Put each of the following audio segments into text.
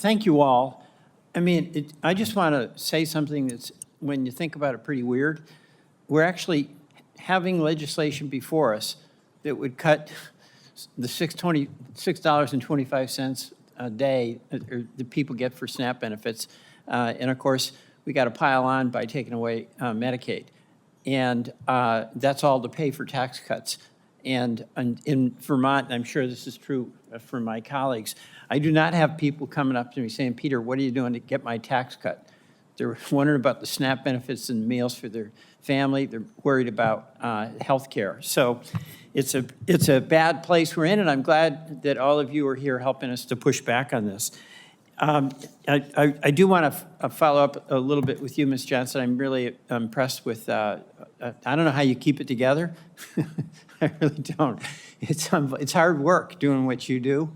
thank you all. I mean, I just want to say something that's, when you think about it, pretty weird. We're actually having legislation before us that would cut the $6.25 a day that people get for SNAP benefits. And of course, we got to pile on by taking away Medicaid. And that's all to pay for tax cuts. And in Vermont, I'm sure this is true for my colleagues, I do not have people coming up to me saying, Peter, what are you doing to get my tax cut? They're wondering about the SNAP benefits and meals for their family. They're worried about health care. So it's a bad place we're in, and I'm glad that all of you are here helping us to push back on this. I do want to follow up a little bit with you, Ms. Johnson. I'm really impressed with, I don't know how you keep it together. I really don't. It's hard work doing what you do.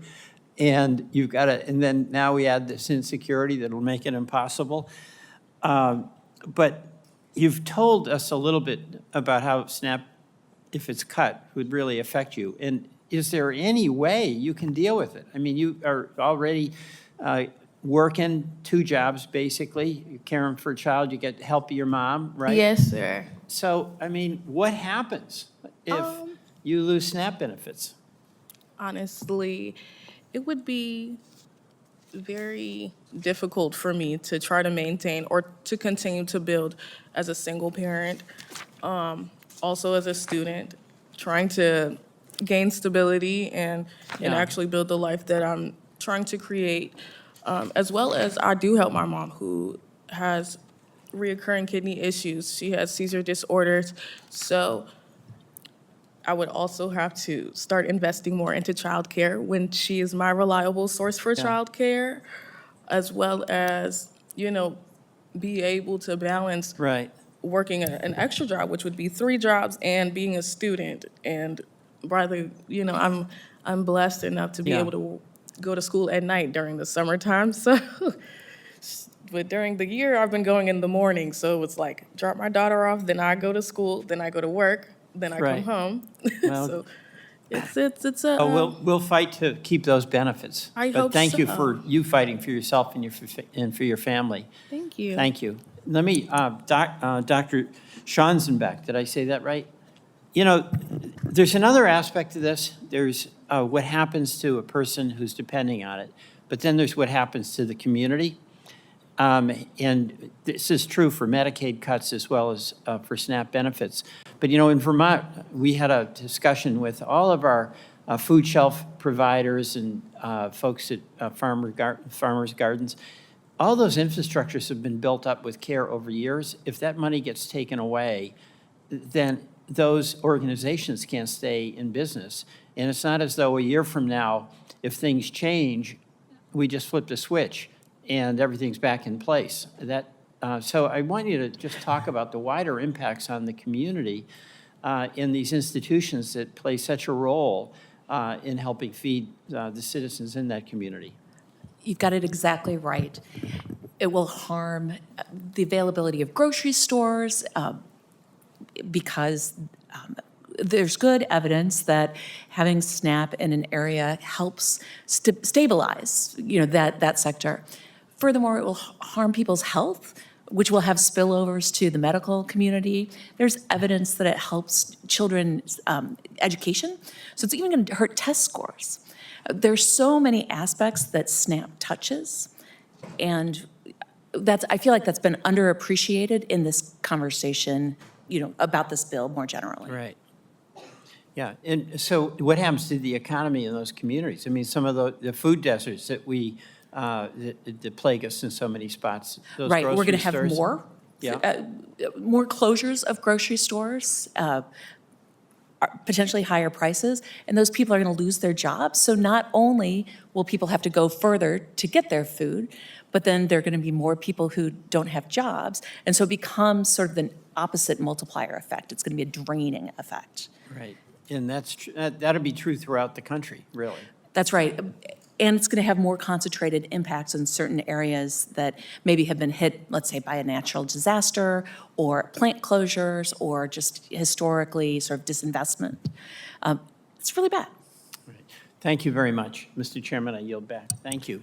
And you've got to, and then now we add this insecurity that'll make it impossible. But you've told us a little bit about how SNAP, if it's cut, would really affect you. And is there any way you can deal with it? I mean, you are already working 2 jobs, basically. You're caring for a child, you get to help your mom, right? Yes, sir. So, I mean, what happens if you lose SNAP benefits? Honestly, it would be very difficult for me to try to maintain or to continue to build as a single parent. Also as a student, trying to gain stability and actually build the life that I'm trying to create. As well as I do help my mom who has reoccurring kidney issues. She has seizure disorders. So I would also have to start investing more into childcare when she is my reliable source for childcare, as well as, be able to balance working an extra job, which would be 3 jobs, and being a student. And rather, I'm blessed enough to be able to go to school at night during the summertime. So, but during the year, I've been going in the morning. So it's like drop my daughter off, then I go to school, then I go to work. Then I come home. Well, so it's a. We'll fight to keep those benefits. I but hope thank you so. for you fighting for yourself and for your family. Thank you. Thank you. Let me, Dr. Schonzenbeck, did I say that right? There's another aspect to this. There's what happens to a person who's depending on it, but then there's what happens to the community. And this is true for Medicaid cuts as well as for SNAP benefits. But, in Vermont, we had a discussion with all of our food shelf providers and folks at farmers' gardens. All those infrastructures have been built up with care over years. If that money gets taken away, then those organizations can't stay in business. And it's not as though a year from now, if things change, we just flip the switch and everything's back in place. So I want you to just talk about the wider impacts on the community in these institutions that play such a role in helping feed the citizens in that community. You've got it exactly right. It will harm the availability of grocery stores because there's good evidence that having SNAP in an area helps stabilize, that sector. Furthermore, it will harm people's health, which will have spillovers to the medical community. There's evidence that it helps children's education, so it's even going to hurt test scores. There's so many aspects that SNAP touches, and I feel like that's been underappreciated in this conversation, about this bill more generally. Right. Yeah, and so what happens to the economy in those communities? I mean, some of the food deserts that that plague us in so many spots. Those right, we're going to have stores, more closures of grocery stores, potentially higher prices, and those people are going to lose their jobs. So not only will people have to go further to get their food, but then there are going to be more people who don't have jobs, and so it becomes sort of an opposite multiplier effect. It's going to be a draining effect. Right, and that'll be true throughout the country, really. That's right. And it's going to have more concentrated impacts in certain areas that maybe have been hit, let's say, by a natural disaster or plant closures or just historically sort of disinvestment. It's really bad. Right. Thank you very much. Mr. Chairman, I yield back. Thank you.